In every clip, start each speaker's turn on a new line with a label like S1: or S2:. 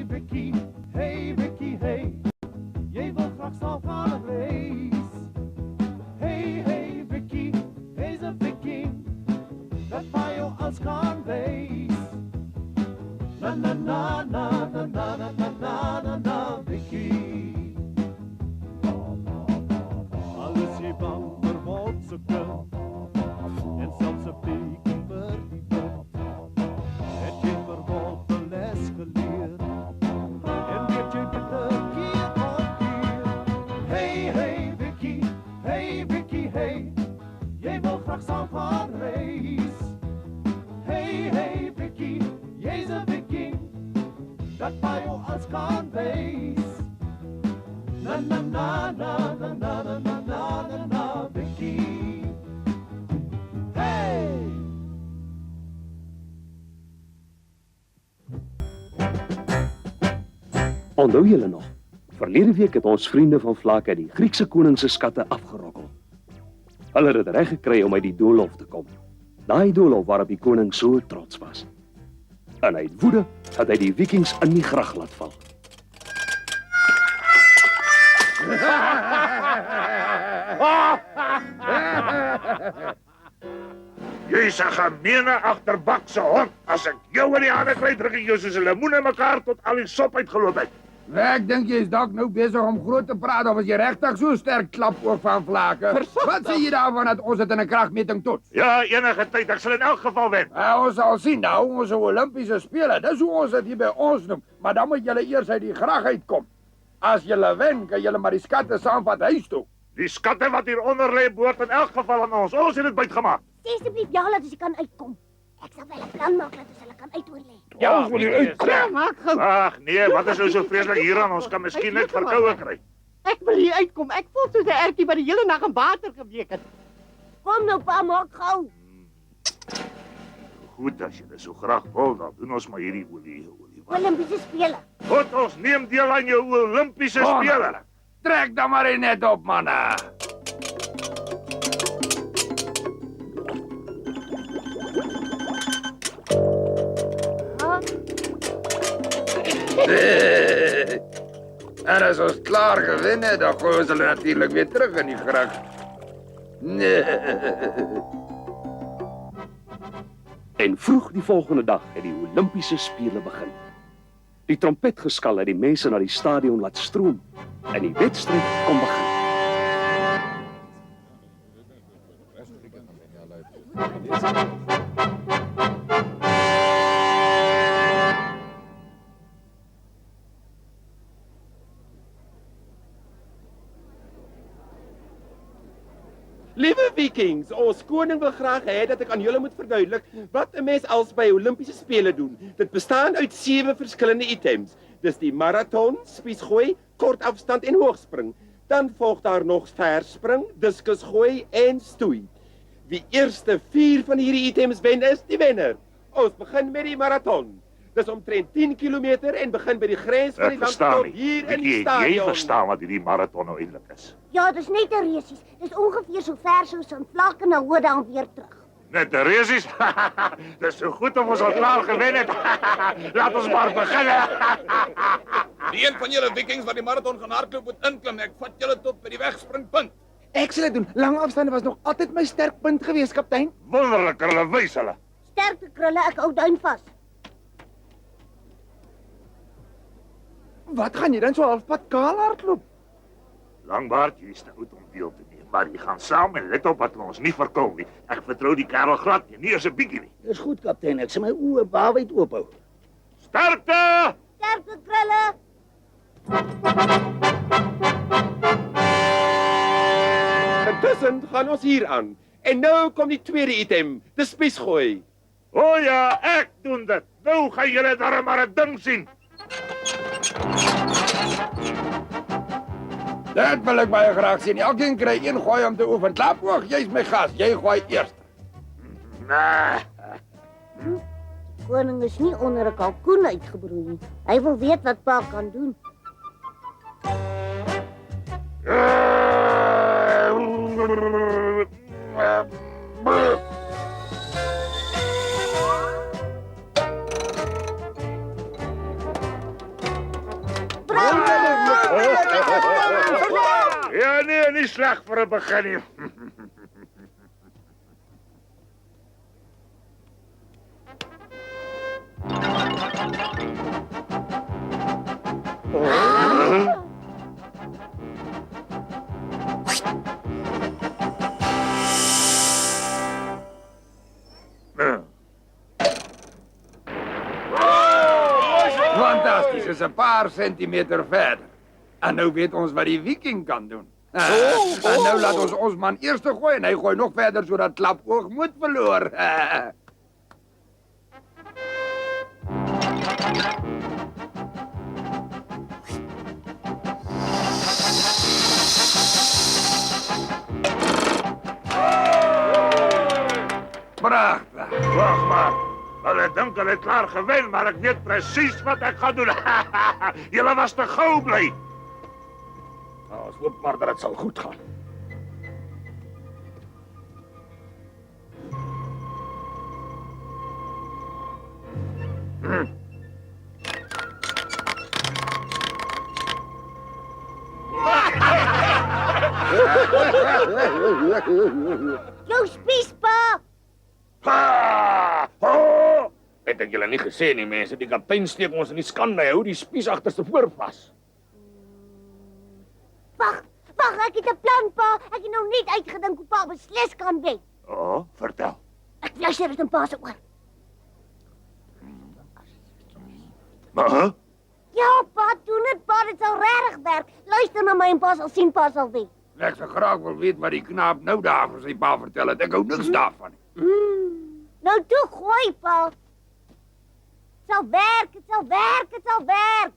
S1: Vicky, hey Vicky, hey. Jy wil graag saam gaan op reis. Hey, hey Vicky, he's a Viking. Dat vir jou als kan wees. Na na na na na na na na na na na Vicky. Al is jy bang vir motse kind en selfs 'n bietjie vir die wind, het jy vir wat 'n les geleer en weet jy beter keer op keer. Hey, hey Vicky, hey Vicky, hey. Jy wil graag saam gaan reis. Hey, hey Vicky, jy's 'n Viking. Dat vir jou als kan wees. Na na na na na na na na na na na Vicky. Hey!
S2: Onthou julle nog? Verlede week het ons vriende van Vlak uit die Griekse koning se skatte afgerokkel. Hulle het dit reg gekry om uit die doolhof te kom. Daai doolhof waarop die koning so trots was. En uit woede het hy die Vikings in die grag laat val.
S3: Jy's 'n gemeene agterbakse hond. As ek jou in die hande kry, druk ek jou soos 'n lemoen in mekaar tot al die sop uitgeloop het.
S4: Ek dink jy is dalk nou besig om groot te praat of as jy regtig so sterk klap oor van Vlake. Wat sê jy daarvan dat ons dit in 'n kragmeting toets?
S3: Ja, enige tyd. Ek sal in elk geval wen.
S4: Ons sal sien nou, ons Olimpiese spele. Dis hoe ons dit hier by ons noem. Maar dan moet julle eers uit die grag uitkom. As julle wen, kan julle maar die skatte saamvat huis toe.
S3: Die skatte wat hieronder lê, behoort in elk geval aan ons. Ons het dit buitgemaak.
S5: Sê asseblief ja, laat ons kan uitkom. Ek sal wel 'n plan maak dat ons hulle kan uitoorlê.
S3: Ja, ons wil hier uitkom.
S6: Ja, maak gou.
S3: Ag nee, wat is nou so vreeslik hieraan? Ons kan miskien net verkoue kry.
S6: Ek wil hier uitkom. Ek voel soos 'n ertjie wat die hele nag in water geweek het.
S5: Kom nou pa, maak gou.
S3: Goed, as jy dit so graag wil, dan doen ons maar hierdie olie.
S5: Olimpiese spele.
S3: Goed, ons neem deel aan jou Olimpiese spele.
S4: Trek dan maar net op, manne. En as ons klaar gewen het, dan gooi ons hulle natuurlik weer terug in die grag.
S2: En vroeg die volgende dag het die Olimpiese spele begin. Die trompetgeskal het die mense na die stadion laat stroom en die wedstryd kon begin.
S7: Liewe Vikings, ons koning wil graag hê dat ek aan julle moet verduidelik wat 'n mens als by Olimpiese spele doen. Dit bestaan uit 7 verskillende items. Dis die marathon, spiesgooi, kortafstand en hoogspring. Dan volg daar nog verspring, diskusgooi en stoei. Wie eerste 4 van hierdie items wen is die wenner. Ons begin met die marathon. Dis omtrent 10 kilometer en begin by die grens van die land tot hier in die stadion.
S3: Jy verstaan wat hierdie marathon nou eintlik is.
S5: Ja, dis net 'n resies. Dis ongeveer so ver soos in Vlak en Hoë dan weer terug.
S3: Net 'n resies. Dis so goed of ons al klaar gewen het. Laat ons maar begin.
S8: Die een van julle Vikings wat die marathon gaan hardloop moet inklim. Ek vat julle tot by die wegspringpunt.
S6: Ek sal dit doen. Lang afstande was nog altyd my sterkpunt geweest, kaptein.
S3: Wonderlik, hulle wys hulle.
S5: Sterkte krulle, ek hou duin vas.
S6: Wat gaan jy dan so halfpad kaal hardloop?
S3: Langbaard, jy is te oud om deel te neem, maar jy gaan saam en let op dat ons nie verkoop nie. Ek vertrou die kerel glad nie eens 'n bietjie nie.
S9: Dis goed, kaptein. Ek sal my oë bawyd oop hou.
S3: Sterkte!
S5: Sterkte krulle.
S7: Intussen gaan ons hier aan. En nou kom die tweede item, die spiesgooi.
S3: O ja, ek doen dit. Nou gaan julle daar maar 'n ding sien.
S4: Dit wil ek baie graag sien. Elkeen kry 1 gooi om te oefen. Klap oog, jy's my gas. Jy gooi eers.
S5: Koning is nie onder 'n kalkoen uitgebroei nie. Hy wil weet wat pa kan doen.
S3: nie sleg vir 'n begin nie.
S4: Fantasties, is 'n paar centimeter verder. En nou weet ons wat die Viking kan doen. En nou laat ons man eers gooi en hy gooi nog verder sodat Klap oog moet verloor. Pragtig.
S3: Wag maar. Hulle dink hulle het klaar gewen, maar ek weet presies wat ek gaan doen. Julle was te gou bly.
S2: Ons hoop maar dat dit sal goed gaan.
S5: Jou spies, pa!
S3: Ha! Ho!
S2: Het ek julle nie gesê nie, mense, die kaptein steek ons in die skande, hy hou die spies agterste voor vas.
S5: Wag, ek het 'n plan, pa. Ek het nou net uitgedink hoe pa beslis kan wen.
S3: Vertel.
S5: Ek fluister dit in pa se oor.
S3: Maar,
S5: Ja, pa, doen dit, pa, dit sal regtig werk. Luister na my en pa sal sien pa sal wen.
S4: Ek sou graag wil weet wat die knaap nou daar vir sy pa vertel het. Ek hou niks daarvan nie.
S5: Nou toe, gooi, pa. Het sal werk, het sal werk, het sal werk.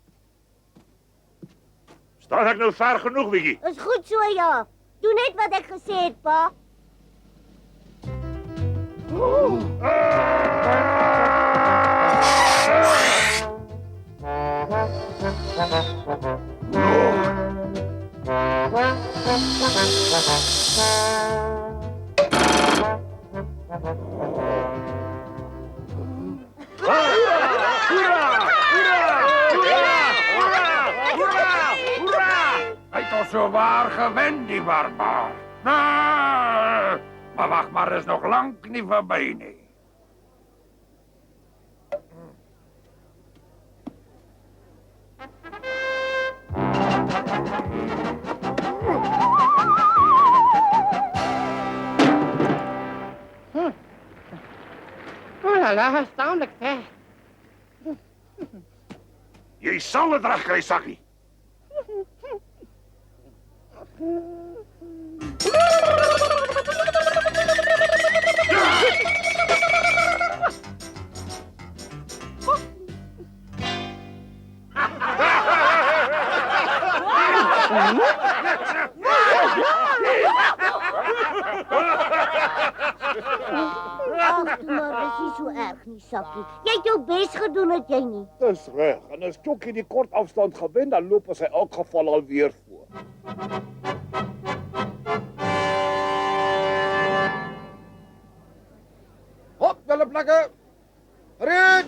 S3: staan ek nou ver genoeg, Wiggy?
S5: Is goed so, ja. Doe net wat ek gesê het, pa.
S4: Hy het ons so waar gewen, die barbaar. Maar wag maar, is nog lank nie verby nie.
S6: Oh la la, astoundelijk ver.
S3: Jy sal dit reg kry, Sakkie.
S5: Ag, maar dis nie so erg nie, Sakkie. Jy het jou bes gedoen, het jy nie?
S3: Dis reg. En as Chokkie die kort afstand gewen, dan loop ons in elk geval alweer voor.
S4: Hop, julle plekke. Red!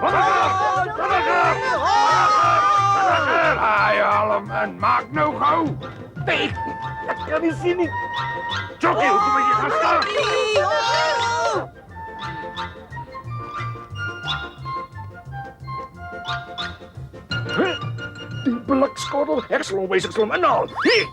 S4: Aan! Haai, allemaal, maak nou gauw.
S3: Nee, ek kan nie sien nie. Chokkie, hoekom het jy gaan staan?
S2: Die blikskottel, ek sal hom wys, ek sal hom inhaal. Hier!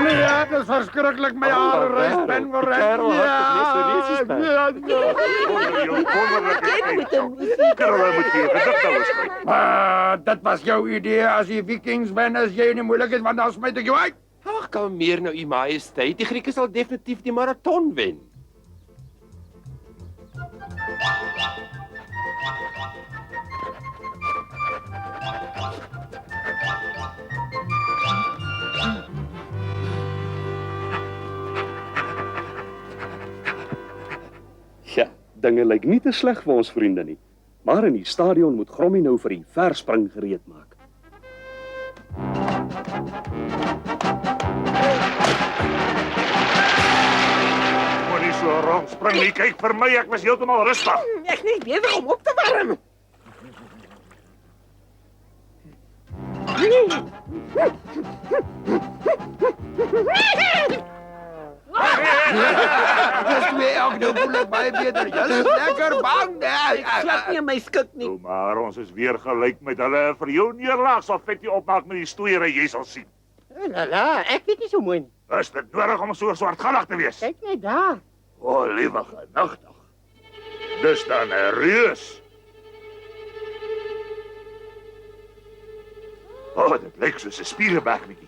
S4: Ja, dat is verschrikkelijk, mijn haren. Ben gered. Ja.
S3: Jou wonderlike Karel moet jy gedigte skryf.
S4: Dit was jou idee as die Vikings wen as jy in die moeilikheid want dan smyt ek jou uit.
S7: Ag, kalmeer nou, U Majesteit. Die Grieke sal definitief die maraton wen.
S2: Ja, dinge lyk nie te sleg vir ons vriende nie. Maar in die stadion moet Grommie nou vir die verspring gereed maak.
S3: Moenie so rondspring nie. Kyk vir my, ek was heeltemal rustig.
S6: Ek net besig om op te warm.
S4: Dis twee ook nou voel ek baie beter. Julle is lekker bang, nee.
S6: Ek slap nie in my skik nie.
S3: Nou maar ons is weer gelyk met hulle. Vir jou neerlaag sal Fetty opmaak met die stoeiery, jy sal sien.
S6: La, ek weet nie so mooi nie.
S3: Is dit nodig om so swartgallig te wees?
S6: Kyk net daar.
S3: O, liewe genigtig. Dis dan 'n reus. O, dit lyk soos 'n spierebekmetjie.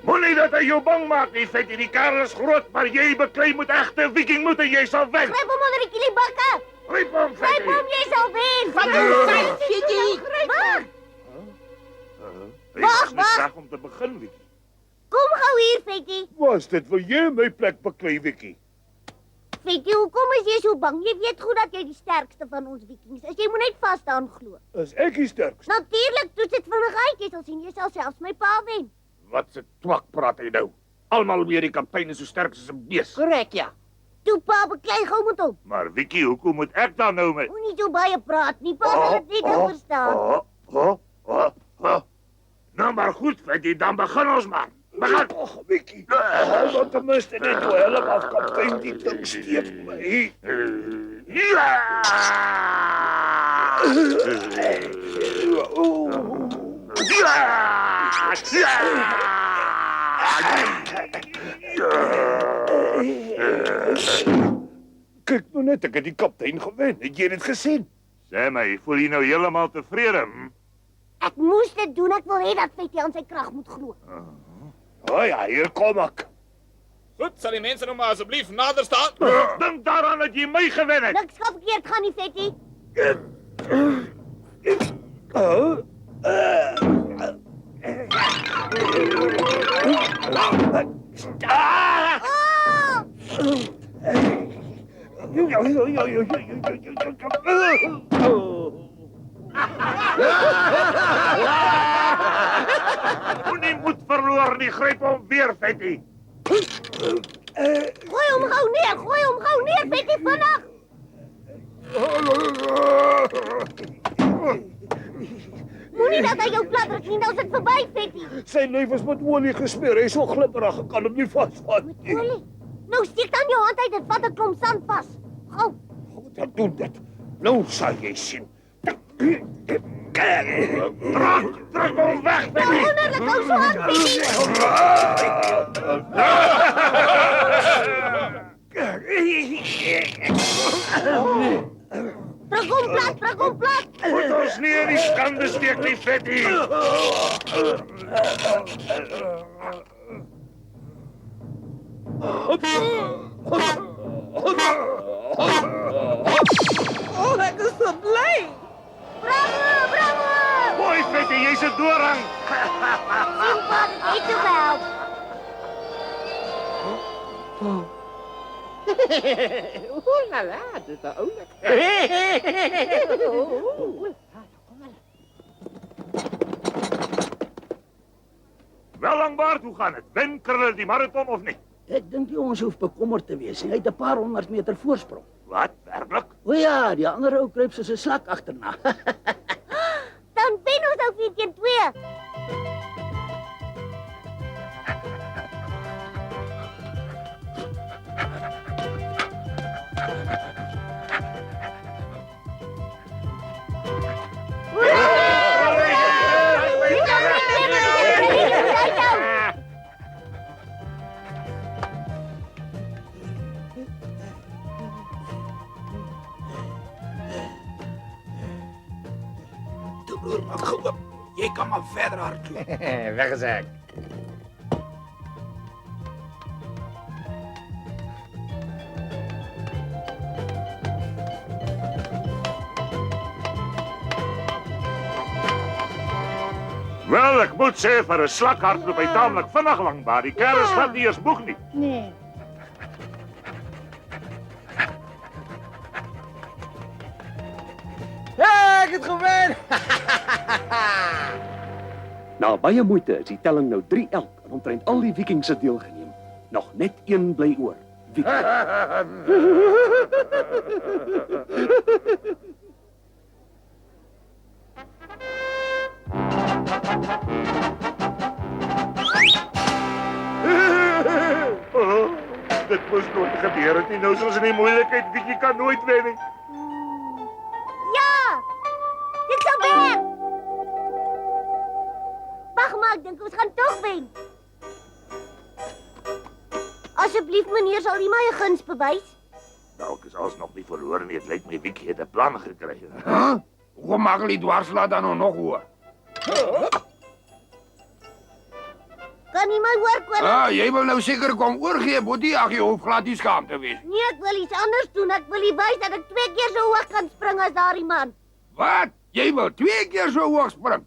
S3: Moenie dat hy jou bang maak nie, Fetty. Die kerel is groot, maar jy beklei met egte viking moet en jy sal wen.
S5: Gryp hom onder die kielibakke.
S3: Gryp hom,
S5: Gryp
S3: Fetty.
S5: hom, jy sal wen.
S6: Wat doen jy, Fetty?
S5: Wag,
S3: Hy is
S5: wag.
S3: nie reg om te begin, Wikkie.
S5: kom gou hier, Fetty.
S3: Was dit wil jy my plek beklei, Wikkie?
S5: Fetty, hoekom is jy so bang? Jy weet goed dat jy die sterkste van ons vikings is. Jy moet net vasdaan glo.
S3: Is ek die sterkste?
S5: Natuurlik, toets dit vinnig uit. Jy sal sien jy sal selfs my pa wen.
S3: Wat se twak praat hy nou? Almal weet die kaptein is so sterk soos 'n bees.
S6: Korrek, ja.
S5: Toe pa beklei gou met hom.
S3: Maar Wikkie, hoekom moet ek dan nou met?
S5: Moenie so baie praat nie. Pa sal dit nie verstaan.
S3: Nou maar goed, Fetty, dan begin ons maar. Begin.
S1: Ag, Wikkie. Hou dan ten minste net toe help af kaptein die ding steek my.
S3: Ja!
S1: Kyk nou net, ek het die kaptein gewen. Het jy dit gesien?
S3: Sê my, voel jy nou heeltemal tevrede? Hm?
S5: Ek moes dit doen. Ek wil hê dat Fetty aan sy krag moet glo.
S1: O ja, hier kom ek.
S8: Goed, sal die mense nou maar asseblief nader staan?
S3: Dink daaraan dat jy my gewen het.
S5: Niks gaan verkeerd gaan nie, Fetty.
S3: Moenie moed verloor nie, gryp hom weer, Fetty.
S5: Gooi hom gou neer, Fetty, vinnig. Moenie dat hy jou platter nie, nou is dit verby, Fetty.
S1: Sy lyf is met olie gesmeer. Hy is so glibberig, ek kan hom nie vasvat nie.
S5: Olie. Nou steek dan jou hand uit, dit vat 'n klomp sand vas. Gou.
S1: Dan doen dit. Nou sal jy sien.
S3: Trek hom weg,
S5: Nou
S3: Fetty.
S5: wonderlik, hou so aan, Fetty. Trek hom plat.
S3: Moet ons nie in die skande steek nie, Fetty.
S6: Oh, ek is so bly.
S5: Bravo.
S3: Mooi, Fetty, jy's 'n doring.
S5: Sien wat, dit het gehelp.
S6: Oh, la, dit is oulik.
S3: Wel, Langbaard, hoe gaan dit? Wen Krille die marathon of nie?
S9: Ek dink nie ons hoef bekommerd te wees nie. Hy het 'n paar 100 meter voorsprong.
S3: Wat, werklik?
S9: O ja, die ander ou kruip soos 'n slak agterna.
S5: Dan wen ons nou 4-2.
S4: deur maak geoop. Jy kan maar verder hardloop. Weg is ek.
S3: Wel, ek moet sê vir 'n slak hardloop hy taamlik vinnig Langbaard. Die kerel is glad nie eens moeg nie.
S5: Nee.
S4: Ek het gewen.
S2: Na baie moeite is die telling nou 3 elk en omtrent al die Vikings het deelgeneem. Nog net een bly oor. Viking.
S3: Oh, dit moes nooit gebeur het nie. Nou is ons in die moeilikheid. Vicky kan nooit wen nie.
S5: Ja! Dit sal werk! Wag maar, ek dink ons gaan tog wen. Asseblief meneer, sal u my 'n guns bewys?
S3: Nou, ek is alsnog nie verloor nie. Dit lyk my Vicky het 'n plan gekry.
S4: Huh? Hoe maak die dwarslaat dan nog hoor?
S5: Kan u my hoor, koning?
S4: Ah, jy wil nou seker kom oorgee, Boetie. Ag, jy hoef glad nie skaam te wees.
S5: Nee, ek wil iets anders doen. Ek wil u wys dat ek 2 keer so hoog kan spring as daardie man.
S4: Wat? Jy wil 2 keer so hoog spring?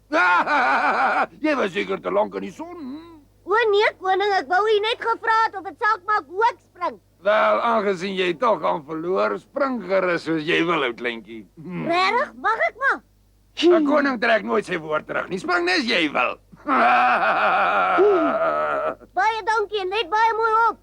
S4: Jy was seker te lank in die son.
S5: O nee, koning, ek wou u net gevra het of dit saak maak hoe ek spring.
S4: Wel, aangesien jy toch gaan verloor, spring gerus soos jy wil, ou kleintjie.
S5: Regtig? Mag ek maar?
S4: 'n Koning trek nooit sy woord terug nie. Spring net as jy wil.
S5: Baie dankie en let baie mooi op.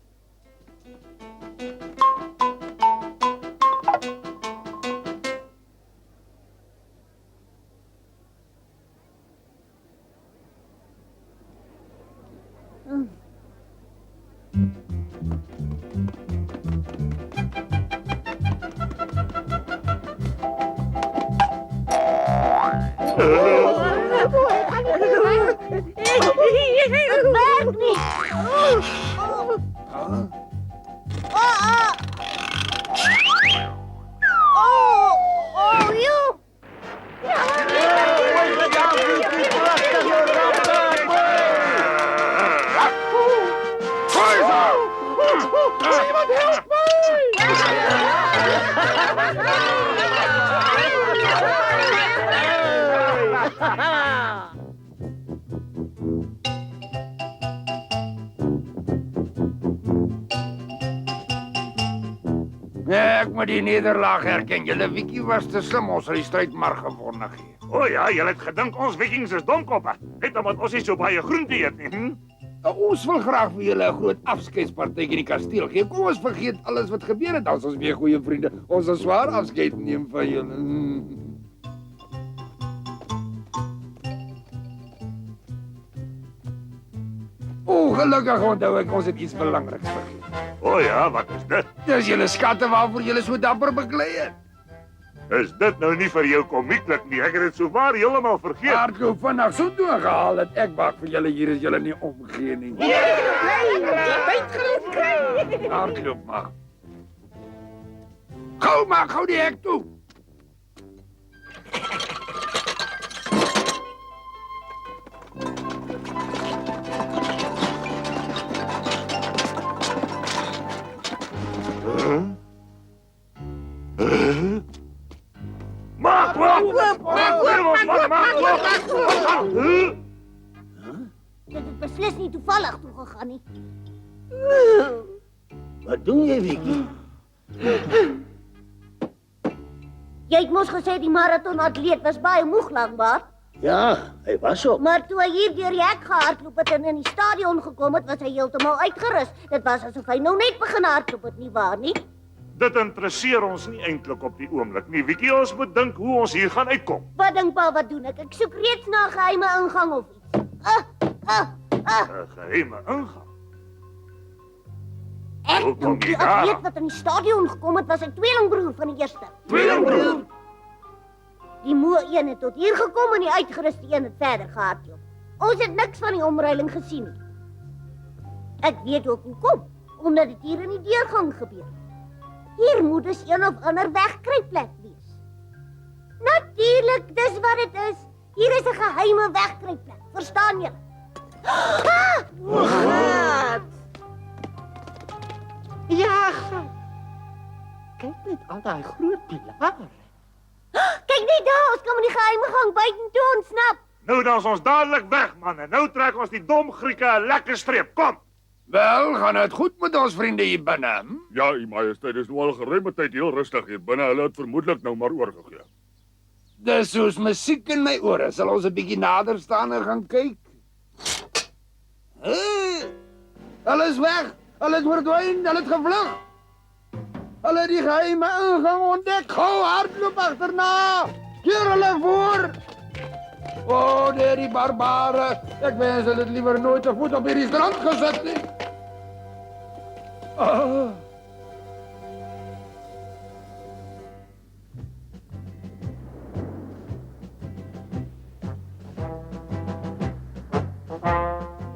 S5: Het werkt niet. Joe.
S4: Iemand help Ek moet die nederlaag herken. Julle Vicky was te slim, ons het die stryd maar gewonnen gee.
S3: O ja, julle het gedink ons Vikings is domkoppe. Net omdat ons nie so baie groente eet nie.
S4: Ons wil graag vir julle 'n groot afskeidspartytjie in die kasteel gee. Kom ons vergeet alles wat gebeur het, dan ons weer goeie vriende. Ons sal swaar afskeid neem van julle. Gelukkig onthou ek ons het iets belangriks vergeet.
S3: O ja, wat is dit?
S4: Dis julle skatte waarvoor julle so dapper beklei het.
S3: Is dit nou nie vir jou komieklik nie? Ek het dit sowaar heeltemal vergeet.
S4: Hardloop vandag so toe gehaal dat ek bak vir julle hier is julle nie omgee nie. Hardloop maar. Gou maak gou die hek toe.
S3: Maak
S5: Dit het beslis nie toevallig toegegaan nie.
S9: Wat doen jy, Vicky?
S5: Jy het mos gesê die marathonatleet was baie moeg Langbaard.
S9: Ja, hy was op.
S5: Maar toe hy hier deur die hek gehardloop het en in die stadion gekom het, was hy heeltemal uitgerus. Dit was asof hy nou net begin hardloop het, nie waar nie?
S3: Dit interesseer ons nie eintlik op die oomblik nie. Vicky, ons moet dink hoe ons hier gaan uitkom.
S5: Wat dink pa, wat doen ek? Ek soek reeds na 'n geheime ingang of iets.
S3: 'n Geheime ingang.
S5: Ek
S3: Hoe kom
S5: dink die
S3: jy daar?
S5: atleet wat in die stadion gekom het, was 'n tweelingbroer van die eerste.
S3: Tweelingbroer?
S5: Die moe een het tot hier gekom en die uitgeruste een het verder gehardloop. Ons het niks van die omruiling gesien nie. Ek weet ook hoekom, omdat dit hier in die deurgang gebeur het. Hier moet dus een of ander wegkruipplek wees. Natuurlik, dis wat dit is. Hier is 'n geheime wegkruipplek. Verstaan julle?
S6: Ja, kyk net al daai groot pilare.
S5: Kyk net daar, ons kan met die geheime gang buitentoe ontsnap.
S3: Nou dan is ons dadelik weg, man. En nou trek ons die dom Grieke 'n lekker streep. Kom.
S4: Wel, gaan dit goed met ons vriende hier binne? Hm?
S10: Ja, u majesteit, is nou al geruime tyd heel rustig hier binne. Hulle het vermoedelik nou maar oorgegee.
S4: Dis soos musiek in my ore. Sal ons 'n bietjie nader staan en gaan kyk? Hulle is weg. Hulle het verdwyn. Hulle het gevlug. Hulle het die geheime ingang ontdek. Gou hardloop agterna. Keer hulle voor. O, die barbare. Ek wens hulle het liewer nooit 'n voet op hierdie strand gesit nie.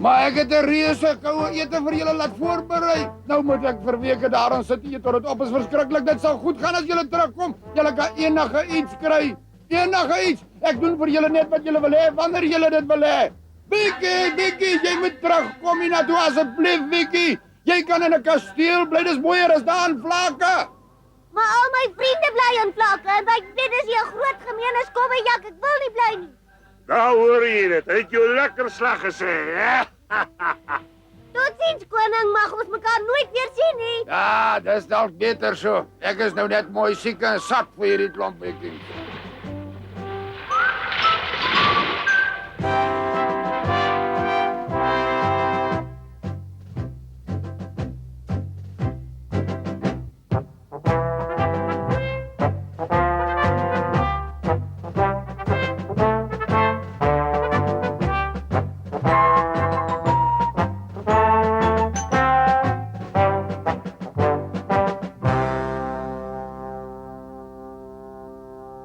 S4: Maar ek het 'n reuse koue ete vir julle laat voorberei. Nou moet ek vir weke daaraan sit eet tot dit op is verskriklik. Dit sal goed gaan as julle terugkom. Julle kan enige iets kry. Enige iets. Ek doen vir julle net wat julle wil hê wanneer julle dit wil hê. Vicky, jy moet terugkom hiernatoe asseblief, Vicky. Jy kan in 'n kasteel bly, dis mooier as daar in Vlakke.
S5: Maar al my vriende bly in Vlakke en ek weet dis 'n groot gemeene skobbejak. Ek wil nie bly nie.
S3: Nou hoor jy dit. Hy het jou lekker sleg gesê, hè?
S5: Totsiens koning, mag ons mekaar nooit weer sien nie.
S4: Ja, dis dalk beter so. Ek is nou net mooi siek en sat vir hierdie klomp Vikings.